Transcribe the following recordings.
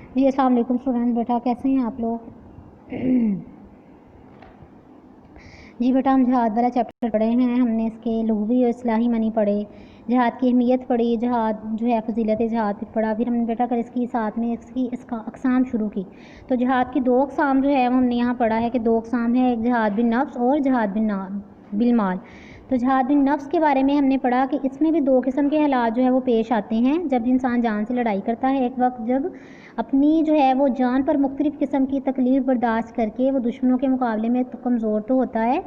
جی السلام علیکم اسٹوڈنٹ، بیٹا کیسے ہیں آپ لوگ؟ جی بیٹا ہم جہاد والا چیپٹر پڑھے ہیں، ہم نے اس کے لغوی اور اصطلاحی معنی پڑھے، جہاد کی اہمیت پڑھی، جہاد جو ہے فضیلت جہاد پڑھا، پھر ہم نے بیٹا اس کی ساتھ میں اس کا اقسام شروع کی۔ تو جہاد کی 2 اقسام جو ہے ہم نے یہاں پڑھا ہے کہ 2 اقسام ہیں، ایک جہاد بالنفس اور جہاد بالمال۔ تو جہاد بالنفس کے بارے میں ہم نے پڑھا کہ اس میں بھی 2 قسم کے حالات جو ہے وہ پیش آتے ہیں جب انسان جان سے لڑائی کرتا ہے۔ ایک وقت جب اپنی جو ہے وہ جان پر مختلف قسم کی تکلیف برداشت کر کے وہ دشمنوں کے مقابلے میں کمزور تو ہوتا ہے،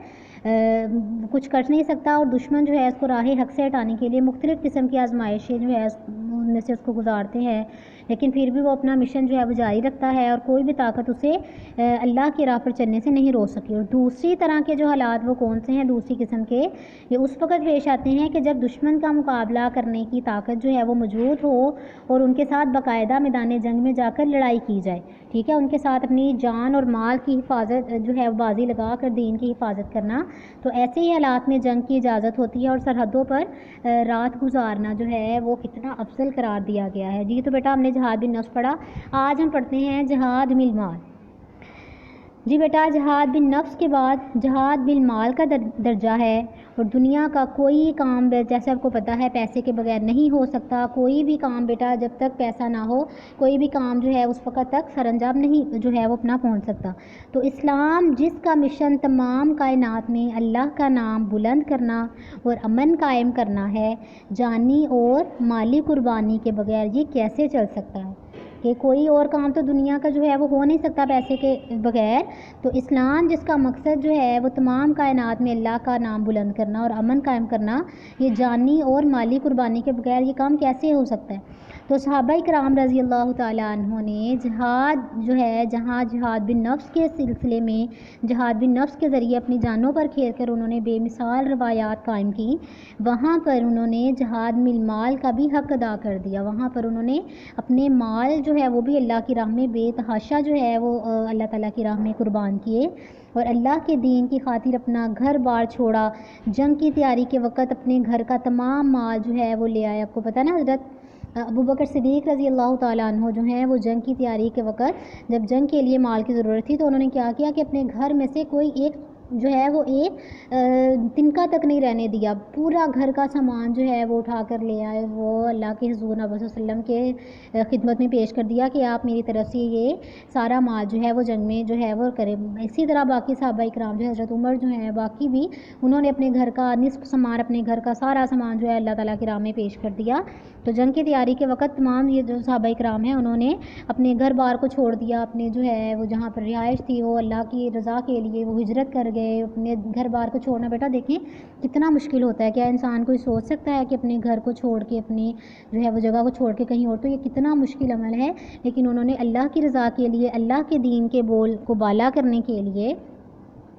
کچھ کر نہیں سکتا، اور دشمن جو ہے اس کو راہ حق سے ہٹانے کے لیے مختلف قسم کی آزمائشیں جو ہے ان میں سے اس کو گزارتے ہیں، لیکن پھر بھی وہ اپنا مشن جو ہے وہ جاری رکھتا ہے اور کوئی بھی طاقت اسے اللہ کی راہ پر چلنے سے نہیں روک سکی۔ اور دوسری طرح کے جو حالات وہ کون سے ہیں، دوسری قسم کے، یہ اس وقت پیش آتے ہیں کہ جب دشمن کا مقابلہ کرنے کی طاقت جو ہے وہ موجود ہو اور ان کے ساتھ باقاعدہ میدان جنگ میں جا کر لڑائی کی جائے، ٹھیک ہے، ان کے ساتھ اپنی جان اور مال کی حفاظت جو ہے بازی لگا کر دین کی حفاظت کرنا۔ تو ایسے ہی حالات میں جنگ کی اجازت ہوتی ہے اور سرحدوں پر رات گزارنا جو ہے وہ کتنا افضل قرار دیا گیا ہے۔ جی تو بیٹا ہم نے جہاد بالنفس پڑھا، آج ہم پڑھتے ہیں جہاد بالمال۔ جی بیٹا جہاد بالنفس کے بعد جہاد بالمال کا درجہ ہے، اور دنیا کا کوئی کام جیسے آپ کو پتہ ہے پیسے کے بغیر نہیں ہو سکتا، کوئی بھی کام بیٹا جب تک پیسہ نہ ہو کوئی بھی کام جو ہے اس وقت تک سر انجام نہیں جو ہے وہ اپنا پہنچ سکتا۔ تو اسلام جس کا مشن تمام کائنات میں اللہ کا نام بلند کرنا اور امن قائم کرنا ہے، جانی اور مالی قربانی کے بغیر یہ کیسے چل سکتا ہے کہ کوئی اور کام تو دنیا کا جو ہے وہ ہو نہیں سکتا پیسے کے بغیر۔ تو اسلام جس کا مقصد جو ہے وہ تمام کائنات میں اللہ کا نام بلند کرنا اور امن قائم کرنا، یہ جانی اور مالی قربانی کے بغیر یہ کام کیسے ہو سکتا ہے؟ تو صحابہ کرام رضی اللہ تعالیٰ عنہ نے جہاد جو ہے جہاد بالنفس کے سلسلے میں جہاد بالنفس کے ذریعے اپنی جانوں پر کھیل کر انہوں نے بے مثال روایات قائم کی، وہاں پر انہوں نے جہاد بالمال کا بھی حق ادا کر دیا، وہاں پر انہوں نے اپنے مال جو ہے وہ بھی اللہ کی راہ میں بے تحاشا جو ہے وہ اللہ تعالیٰ کی راہ میں قربان کیے، اور اللہ کے دین کی خاطر اپنا گھر بار چھوڑا، جنگ کی تیاری کے وقت اپنے گھر کا تمام مال جو ہے وہ لے آئے۔ آپ کو پتہ نا حضرت ابوبکر صدیق رضی اللہ تعالیٰ عنہ جو ہیں وہ جنگ کی تیاری کے وقت جب جنگ کے لیے مال کی ضرورت تھی تو انہوں نے کیا کیا کہ اپنے گھر میں سے کوئی ایک جو ہے وہ ایک تنکا تک نہیں رہنے دیا، پورا گھر کا سامان جو ہے وہ اٹھا کر لے آئے، وہ اللہ کے حضور نبی صلی اللہ علیہ وسلم کے خدمت میں پیش کر دیا کہ آپ میری طرف سے یہ سارا مال جو ہے وہ جنگ میں جو ہے وہ کریں۔ اسی طرح باقی صحابہ اکرام جو حضرت عمر جو ہیں باقی بھی انہوں نے اپنے گھر کا نصف سامان، اپنے گھر کا سارا سامان جو ہے اللہ تعالیٰ کی راہ میں پیش کر دیا۔ تو جنگ کی تیاری کے وقت تمام یہ جو صحابہ اکرام ہیں انہوں نے اپنے گھر بار کو چھوڑ دیا، اپنے جو ہے وہ جہاں پر رہائش تھی وہ اللہ کی رضا کے لیے وہ ہجرت کر گئے۔ اپنے گھر بار کو چھوڑنا بیٹا دیکھیں کتنا مشکل ہوتا ہے، کیا انسان کوئی سوچ سکتا ہے کہ اپنے گھر کو چھوڑ کے اپنی جو ہے وہ جگہ کو چھوڑ کے کہیں اور، تو یہ کتنا مشکل عمل ہے، لیکن انہوں نے اللہ کی رضا کے لیے، اللہ کے دین کے بول کو بالا کرنے کے لیے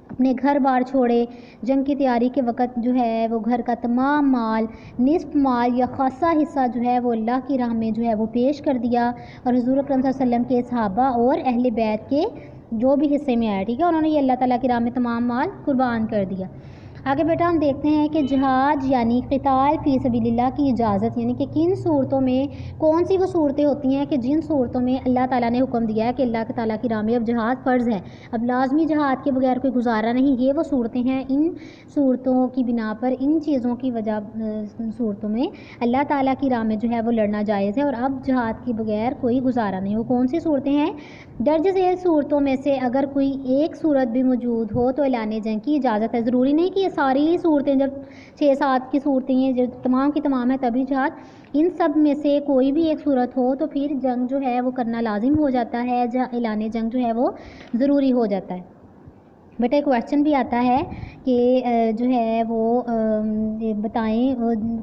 اپنے گھر بار چھوڑے۔ جنگ کی تیاری کے وقت جو ہے وہ گھر کا تمام مال، نصف مال یا خاصا حصہ جو ہے وہ اللہ کی راہ میں جو ہے وہ پیش کر دیا، اور حضور اکرم صلی اللہ علیہ وسلم کے صحابہ اور اہل بیت کے جو بھی حصے میں آیا، ٹھیک ہے، انہوں نے یہ اللہ تعالیٰ کی راہ میں تمام مال قربان کر دیا۔ آگے بیٹا ہم دیکھتے ہیں کہ جہاد یعنی قتال فی سبیل اللہ کی اجازت، یعنی کہ کن صورتوں میں کون سی وہ صورتیں ہوتی ہیں کہ جن صورتوں میں اللہ تعالیٰ نے حکم دیا ہے کہ اللہ تعالیٰ کی راہ میں اب جہاد فرض ہے، اب لازمی جہاد کے بغیر کوئی گزارا نہیں، یہ وہ صورتیں ہیں، ان صورتوں کی بنا پر، ان چیزوں کی وجہ صورتوں میں اللہ تعالیٰ کی راہ میں جو ہے وہ لڑنا جائز ہے، اور اب جہاد کے بغیر کوئی گزارا نہیں۔ وہ کون سی صورتیں ہیں؟ درج ذیل صورتوں میں سے اگر کوئی ایک صورت بھی موجود ہو تو اعلان جنگ کی اجازت ہے۔ ضروری نہیں کہ یہ ساری صورتیں، جب 6-7 کی صورتیں ہیں جو تمام کی تمام ہیں تبھی جہاد، ان سب میں سے کوئی بھی ایک صورت ہو تو پھر جنگ جو ہے وہ کرنا لازم ہو جاتا ہے، اعلان جنگ جو ہے وہ ضروری ہو جاتا ہے۔ بیٹا ایک کویشچن بھی آتا ہے کہ جو ہے وہ بتائیں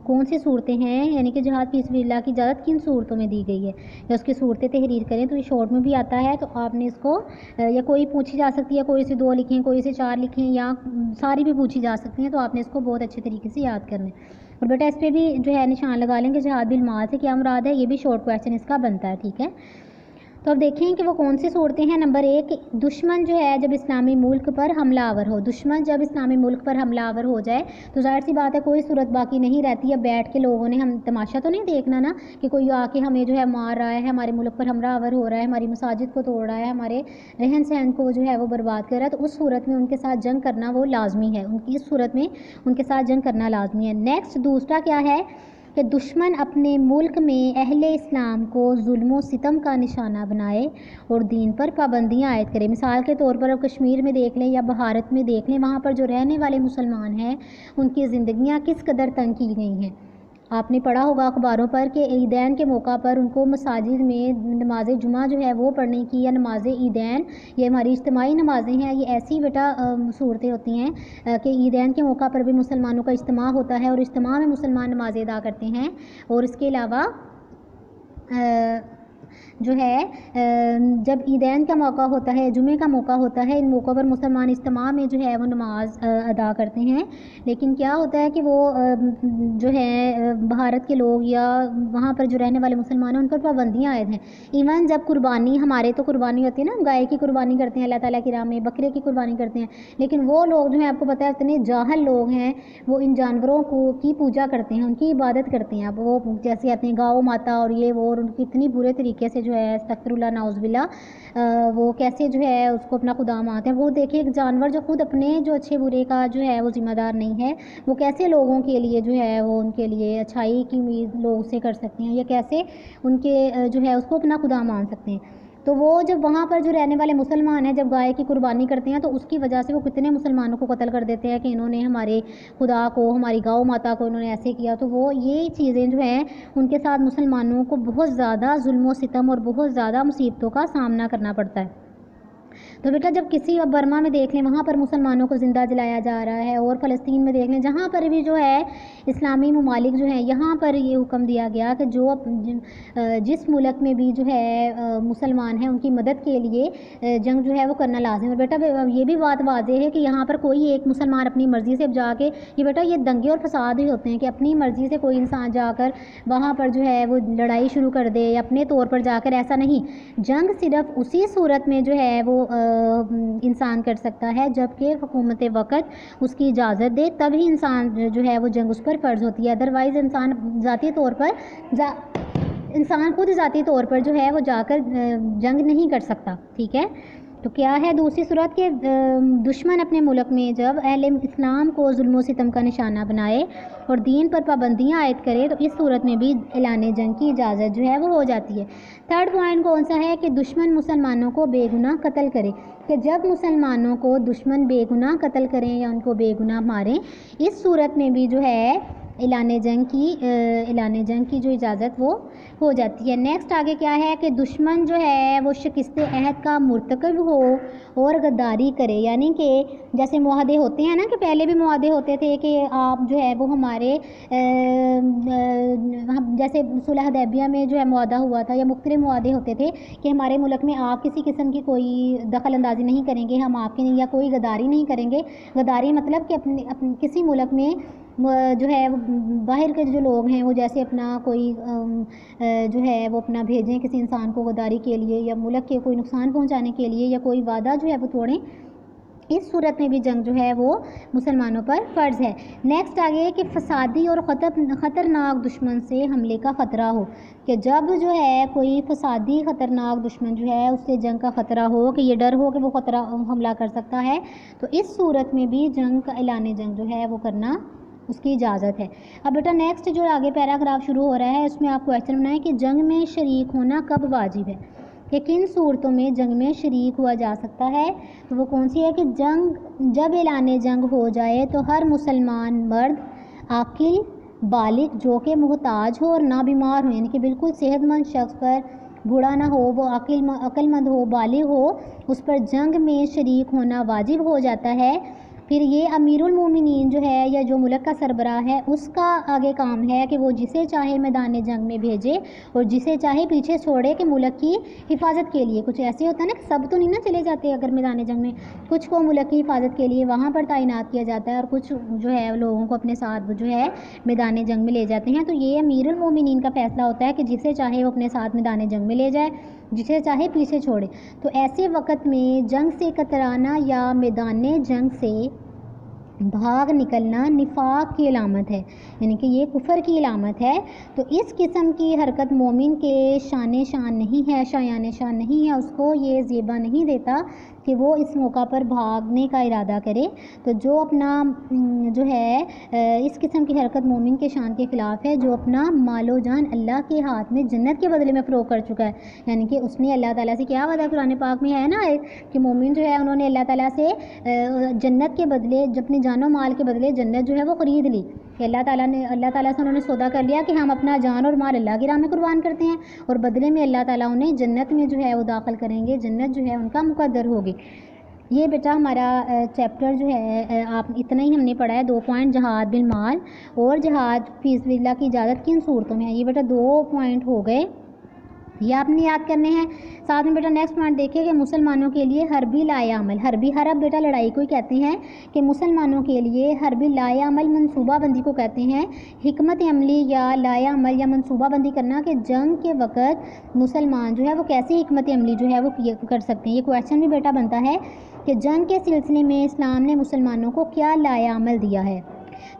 کون سی صورتیں ہیں، یعنی کہ جہاد فی سبیل اللہ کی اجازت کن صورتوں میں دی گئی ہے، یا اس کی صورتیں تحریر کریں، تو یہ شارٹ میں بھی آتا ہے، تو آپ نے اس کو یا کوئی پوچھی جا سکتی ہے، کوئی سے 2 لکھیں، کوئی سے 4 لکھیں، یا ساری بھی پوچھی جا سکتی ہیں، تو آپ نے اس کو بہت اچھے طریقے سے یاد کرنا ہے۔ اور بیٹا اس پہ بھی جو ہے نشان لگا لیں کہ جہاد بالمال سے کیا مراد ہے، یہ بھی شارٹ کویشچن اس کا بنتا ہے، ٹھیک ہے۔ تو اب دیکھیں کہ وہ کون سی صورتیں ہیں. نمبر 1 دشمن جو ہے جب اسلامی ملک پر حملہ آور ہو. دشمن جب اسلامی ملک پر حملہ آور ہو جائے تو ظاہر سی بات ہے کوئی صورت باقی نہیں رہتی. اب بیٹھ کے لوگوں نے ہم تماشا تو نہیں دیکھنا نا کہ کوئی آ کے ہمیں جو ہے مار رہا ہے, ہمارے ملک پر حملہ آور ہو رہا ہے, ہماری مساجد کو توڑ رہا ہے, ہمارے رہن سہن کو جو ہے وہ برباد کر رہا ہے. تو اس صورت میں ان کے ساتھ جنگ کرنا وہ لازمی ہے. اس صورت میں ان کے ساتھ جنگ کرنا لازمی ہے. نیکسٹ دوسرا کیا ہے کہ دشمن اپنے ملک میں اہل اسلام کو ظلم و ستم کا نشانہ بنائے اور دین پر پابندیاں عائد کرے. مثال کے طور پر اب کشمیر میں دیکھ لیں یا بھارت میں دیکھ لیں, وہاں پر جو رہنے والے مسلمان ہیں ان کی زندگیاں کس قدر تنگ کی گئی ہیں. آپ نے پڑھا ہوگا اخباروں پر کہ عیدین کے موقع پر ان کو مساجد میں نماز جمعہ جو ہے وہ پڑھنے کی, یا نماز عیدین, یہ ہماری اجتماعی نمازیں ہیں, یہ ایسی بیٹا صورتیں ہوتی ہیں کہ عیدین کے موقع پر بھی مسلمانوں کا اجتماع ہوتا ہے اور اجتماع میں مسلمان نمازیں ادا کرتے ہیں. اور اس کے علاوہ جو ہے جب عیدین کا موقع ہوتا ہے, جمعے کا موقع ہوتا ہے, ان موقعوں پر مسلمان اجتماع میں جو ہے وہ نماز ادا کرتے ہیں. لیکن کیا ہوتا ہے کہ وہ جو ہے بھارت کے لوگ یا وہاں پر جو رہنے والے مسلمان ہیں ان پر پابندیاں عائد ہیں. ایون جب قربانی, ہمارے تو قربانی ہوتی ہے نا, گائے کی قربانی کرتے ہیں اللہ تعالیٰ کی راہ میں, بکرے کی قربانی کرتے ہیں, لیکن وہ لوگ جو ہیں آپ کو پتہ ہے اتنے جاہل لوگ ہیں, وہ ان جانوروں کی پوجا کرتے ہیں, ان کی عبادت کرتے ہیں. اب وہ جیسے آتے ہیں گاؤں ماتا اور یہ وہ, اور ان کی اتنی برے طریقے سے جو ہے استغفر اللہ نعوذ باللہ وہ کیسے جو ہے اس کو اپنا خدا مانتے ہیں. وہ دیکھیں ایک جانور جو خود اپنے جو اچھے برے کا جو ہے وہ ذمہ دار نہیں ہے, وہ کیسے لوگوں کے لیے جو ہے وہ ان کے لیے اچھائی کی امید لوگ سے کر سکتے ہیں, یا کیسے ان کے جو ہے اس کو اپنا خدا مان سکتے ہیں. تو وہ جب وہاں پر جو رہنے والے مسلمان ہیں جب گائے کی قربانی کرتے ہیں تو اس کی وجہ سے وہ کتنے مسلمانوں کو قتل کر دیتے ہیں کہ انہوں نے ہمارے خدا کو, ہماری گاؤں ماتا کو انہوں نے ایسے کیا. تو وہ یہ چیزیں جو ہیں ان کے ساتھ مسلمانوں کو بہت زیادہ ظلم و ستم اور بہت زیادہ مصیبتوں کا سامنا کرنا پڑتا ہے. تو بیٹا جب کسی برما میں دیکھ لیں وہاں پر مسلمانوں کو زندہ جلایا جا رہا ہے, اور فلسطین میں دیکھ لیں جہاں پر بھی جو ہے اسلامی ممالک جو ہیں یہاں پر یہ حکم دیا گیا کہ جو جس ملک میں بھی جو ہے مسلمان ہیں ان کی مدد کے لیے جنگ جو ہے وہ کرنا لازم ہے. بیٹا یہ بھی بات واضح ہے کہ یہاں پر کوئی ایک مسلمان اپنی مرضی سے جا کے, یہ بیٹا یہ دنگے اور فساد ہی ہوتے ہیں کہ اپنی مرضی سے کوئی انسان جا کر وہاں پر جو ہے وہ لڑائی شروع کر دے اپنے طور پر جا کر, ایسا نہیں. جنگ صرف اسی صورت میں جو ہے وہ انسان کر سکتا ہے جب کہ حکومت وقت اس کی اجازت دے, تبھی انسان جو ہے وہ جنگ اس پر فرض ہوتی ہے. ادروائز انسان ذاتی طور پر انسان خود ذاتی طور پر جو ہے وہ جا کر جنگ نہیں کر سکتا. ٹھیک ہے, تو کیا ہے دوسری صورت کہ دشمن اپنے ملک میں جب اہل اسلام کو ظلم و ستم کا نشانہ بنائے اور دین پر پابندیاں عائد کرے تو اس صورت میں بھی اعلان جنگ کی اجازت جو ہے وہ ہو جاتی ہے. تھرڈ پوائنٹ کون سا ہے کہ دشمن مسلمانوں کو بے گناہ قتل کرے, کہ جب مسلمانوں کو دشمن بے گناہ قتل کریں یا ان کو بے گناہ ماریں, اس صورت میں بھی جو ہے اعلان جنگ کی جو اجازت وہ ہو جاتی ہے. نیکسٹ آگے کیا ہے کہ دشمن جو ہے وہ شکست عہد کا مرتکب ہو اور غداری کرے, یعنی کہ جیسے معاہدے ہوتے ہیں نا کہ پہلے بھی معاہدے ہوتے تھے کہ آپ جو ہے وہ ہمارے جیسے صلح حدیبیہ میں جو ہے معاہدہ ہوا تھا, یا مختلف معاہدے ہوتے تھے کہ ہمارے ملک میں آپ کسی قسم کی کوئی دخل اندازی نہیں کریں گے, ہم آپ کے یا کوئی غداری نہیں کریں گے. غداری مطلب کہ اپنے کسی ملک میں جو ہے باہر کے جو لوگ ہیں وہ جیسے اپنا کوئی جو ہے وہ اپنا بھیجیں کسی انسان کو غداری کے لیے یا ملک کے کوئی نقصان پہنچانے کے لیے, یا کوئی وعدہ جو ہے وہ توڑیں, اس صورت میں بھی جنگ جو ہے وہ مسلمانوں پر فرض ہے. نیکسٹ آگے کہ فسادی اور خطرناک دشمن سے حملے کا خطرہ ہو, کہ جب جو ہے کوئی فسادی خطرناک دشمن جو ہے اس سے جنگ کا خطرہ ہو, کہ یہ ڈر ہو کہ وہ خطرہ حملہ کر سکتا ہے, تو اس صورت میں بھی جنگ کا اعلان جنگ جو ہے وہ کرنا اس کی اجازت ہے. اب بیٹا نیکسٹ جو آگے پیراگراف شروع ہو رہا ہے اس میں آپ کویشچن بنائیں کہ جنگ میں شریک ہونا کب واجب ہے, کہ کن صورتوں میں جنگ میں شریک ہوا جا سکتا ہے. تو وہ کون سی ہے کہ جب اعلان جنگ ہو جائے تو ہر مسلمان مرد عاقل بالغ جو کہ محتاج ہو اور نہ بیمار ہو, یعنی کہ بالکل صحت مند شخص پر بوڑھا نہ ہو, وہ عقل مند ہو, بالغ ہو, اس پر جنگ میں شریک ہونا واجب ہو جاتا ہے. پھر یہ امیر المومنین جو ہے یا جو ملک کا سربراہ ہے اس کا آگے کام ہے کہ وہ جسے چاہے میدان جنگ میں بھیجے اور جسے چاہے پیچھے چھوڑے کہ ملک کی حفاظت کے لیے. کچھ ایسے ہوتا ہے نا کہ سب تو نہیں نا چلے جاتے اگر میدان جنگ میں, کچھ کو ملک کی حفاظت کے لیے وہاں پر تعینات کیا جاتا ہے اور کچھ جو ہے لوگوں کو اپنے ساتھ جو ہے میدان جنگ میں لے جاتے ہیں. تو یہ امیر المومنین کا فیصلہ ہوتا ہے کہ جسے چاہے وہ اپنے ساتھ میدان جنگ میں لے جائے. جسے چاہے پیچھے چھوڑے. تو ایسے وقت میں جنگ سے کترانا یا میدان جنگ سے بھاگ نکلنا نفاق کی علامت ہے، یعنی کہ یہ کفر کی علامت ہے. تو اس قسم کی حرکت مومن کے شان نہیں ہے، شایان شان نہیں ہے. اس کو یہ زیبا نہیں دیتا کہ وہ اس موقع پر بھاگنے کا ارادہ کرے. تو جو اپنا جو ہے اس قسم کی حرکت مومن کے شان کے خلاف ہے، جو اپنا مال و جان اللہ کے ہاتھ میں جنت کے بدلے میں فروغ کر چکا ہے. یعنی کہ اس نے اللہ تعالیٰ سے کیا وعدہ قرآن پاک میں ہے نا کہ مومن جو ہے انہوں نے اللہ تعالیٰ سے جنت کے بدلے، اپنی جان و مال کے بدلے جنت جو ہے وہ خرید لی. کہ اللہ تعالیٰ سے انہوں نے سودا کر لیا کہ ہم اپنا جان اور مال اللہ کی راہ میں قربان کرتے ہیں، اور بدلے میں اللہ تعالیٰ انہیں جنت میں جو ہے وہ داخل کریں گے، جنت جو ہے ان کا مقدر ہوگی. یہ بیٹا ہمارا چیپٹر جو ہے آپ اتنا ہی ہم نے پڑھا ہے. 2 پوائنٹ جہاد بالمال اور جہاد فی سبیل اللہ کی اجازت کن صورتوں میں ہے. یہ بیٹا 2 پوائنٹ ہو گئے، یہ آپ نے یاد کرنے ہیں. ساتھ میں بیٹا نیکسٹ پوائنٹ دیکھیں کہ مسلمانوں کے لیے حربی لائحہ عمل، حربی حرب بیٹا لڑائی کو ہی کہتے ہیں، کہ مسلمانوں کے لیے حربی لائحہ عمل منصوبہ بندی کو کہتے ہیں. حکمت عملی یا لائحہ عمل یا منصوبہ بندی کرنا کہ جنگ کے وقت مسلمان جو ہے وہ کیسی حکمت عملی جو ہے وہ کر سکتے ہیں. یہ کویشچن بھی بیٹا بنتا ہے کہ جنگ کے سلسلے میں اسلام نے مسلمانوں کو کیا لائحہ عمل دیا ہے.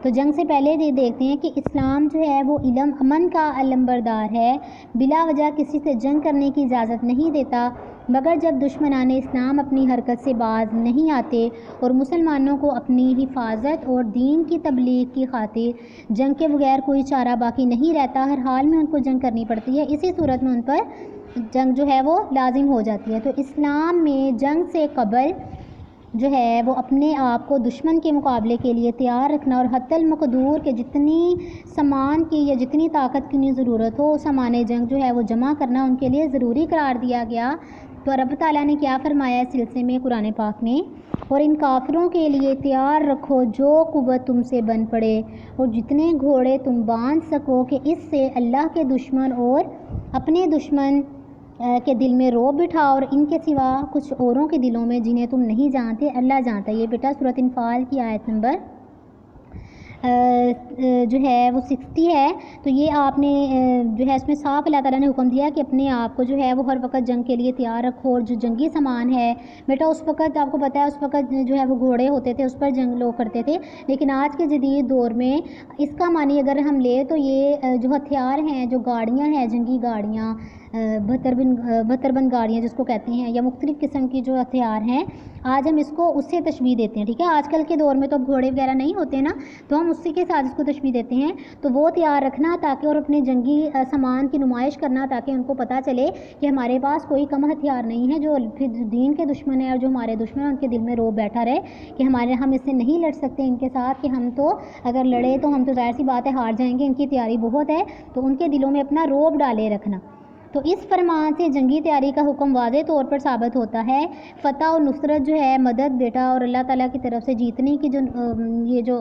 تو جنگ سے پہلے یہ دیکھتے ہیں کہ اسلام جو ہے وہ علم امن کا علمبردار ہے، بلا وجہ کسی سے جنگ کرنے کی اجازت نہیں دیتا، مگر جب دشمنان اسلام اپنی حرکت سے باز نہیں آتے اور مسلمانوں کو اپنی حفاظت اور دین کی تبلیغ کی خاطر جنگ کے بغیر کوئی چارہ باقی نہیں رہتا، ہر حال میں ان کو جنگ کرنی پڑتی ہے. اسی صورت میں ان پر جنگ جو ہے وہ لازم ہو جاتی ہے. تو اسلام میں جنگ سے قبل جو ہے وہ اپنے آپ کو دشمن کے مقابلے کے لیے تیار رکھنا اور حتی المقدور کے جتنی سامان کی یا جتنی طاقت کی ضرورت ہو سامان جنگ جو ہے وہ جمع کرنا ان کے لیے ضروری قرار دیا گیا. تو رب تعالیٰ نے کیا فرمایا اس سلسلے میں قرآن پاک نے، اور ان کافروں کے لیے تیار رکھو جو قوت تم سے بن پڑے اور جتنے گھوڑے تم باندھ سکو، کہ اس سے اللہ کے دشمن اور اپنے دشمن کے دل میں رعب بٹھا اور ان کے سوا کچھ اوروں کے دلوں میں جنہیں تم نہیں جانتے اللہ جانتا ہے. یہ بیٹا سورۃ انفال کی آیت نمبر جو ہے وہ 60 ہے. تو یہ آپ نے جو ہے اس میں صاف اللہ تعالیٰ نے حکم دیا کہ اپنے آپ کو جو ہے وہ ہر وقت جنگ کے لیے تیار رکھو، اور جو جنگی سامان ہے بیٹا اس وقت آپ کو پتہ ہے اس وقت جو ہے وہ گھوڑے ہوتے تھے، اس پر جنگ لوگ کرتے تھے. لیکن آج کے جدید دور میں اس کا معنی اگر ہم لیں تو یہ جو ہتھیار ہیں، جو گاڑیاں ہیں، جنگی گاڑیاں، 72 بند گاڑیاں جس کو کہتے ہیں، یا مختلف قسم کی جو ہتھیار ہیں، آج ہم اس کو اس سے تشبیہ دیتے ہیں. ٹھیک ہے، آج کل کے دور میں تو اب گھوڑے وغیرہ نہیں ہوتے نا، تو ہم اسی کے ساتھ اس کو تشبیہ دیتے ہیں. تو وہ تیار رکھنا تاکہ، اور اپنے جنگی سامان کی نمائش کرنا تاکہ ان کو پتہ چلے کہ ہمارے پاس کوئی کم ہتھیار نہیں ہے. جو دین کے دشمن ہیں اور جو ہمارے دشمن ہیں ان کے دل میں رعب بیٹھا رہے کہ ہم اس سے نہیں لڑ سکتے ان کے ساتھ، کہ ہم تو اگر لڑے تو ہم تو ظاہر سی بات ہے ہار جائیں گے، ان کی تیاری بہت ہے. تو ان کے دلوں میں اپنا رعب ڈالے رکھنا. تو اس فرمان سے جنگی تیاری کا حکم واضح طور پر ثابت ہوتا ہے. فتح اور نصرت جو ہے، مدد بیٹا اور اللہ تعالیٰ کی طرف سے جیتنے کی یہ جو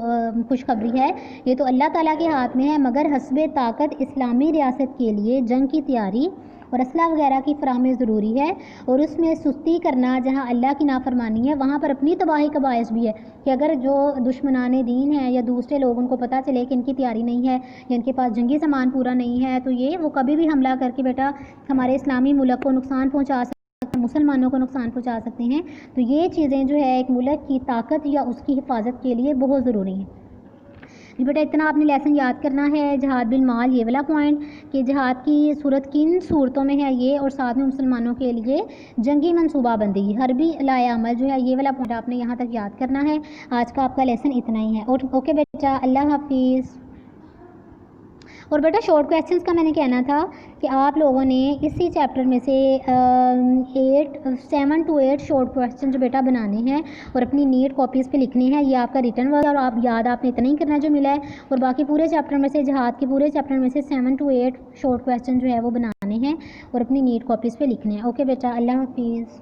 خوشخبری ہے، یہ تو اللہ تعالیٰ کے ہاتھ میں ہے، مگر حسب طاقت اسلامی ریاست کے لیے جنگ کی تیاری اور اسلحہ وغیرہ کی فراہمی ضروری ہے. اور اس میں سستی کرنا جہاں اللہ کی نافرمانی ہے وہاں پر اپنی تباہی کا باعث بھی ہے، کہ اگر جو دشمنان دین ہیں یا دوسرے لوگ ان کو پتہ چلے کہ ان کی تیاری نہیں ہے یا ان کے پاس جنگی سامان پورا نہیں ہے، تو وہ کبھی بھی حملہ کر کے بیٹا ہمارے اسلامی ملک کو نقصان پہنچا سکتے ہیں، مسلمانوں کو نقصان پہنچا سکتے ہیں. تو یہ چیزیں جو ہے ایک ملک کی طاقت یا اس کی حفاظت کے لیے بہت ضروری ہیں. بیٹا اتنا آپ نے لیسن یاد کرنا ہے. جہاد بالمال یہ والا پوائنٹ کہ جہاد کی صورت کن صورتوں میں ہے یہ، اور ساتھ میں مسلمانوں کے لیے جنگی منصوبہ بندی، حربی لائحہ عمل جو ہے، یہ والا پوائنٹ آپ نے یہاں تک یاد کرنا ہے. آج کا آپ کا لیسن اتنا ہی ہے. اوکے بیٹا، اللہ حافظ. اور بیٹا شارٹ کویسچنس کا میں نے کہنا تھا کہ آپ لوگوں نے اسی چیپٹر میں سے 7 to 8 شارٹ کویسچن جو بیٹا بنانے ہیں اور اپنی نیٹ کاپیز پہ لکھنے ہیں. یہ آپ کا ریٹرن ورک، اور آپ یاد آپ نے اتنا ہی کرنا جو ملا ہے. اور باقی پورے چیپٹر میں سے، جہاد کے پورے چیپٹر میں سے 7 to 8 شارٹ کویسچن جو ہے وہ بنانے ہیں اور اپنی نیٹ کاپیز پہ لکھنے ہیں. اوکے بیٹا، اللہ حافظ.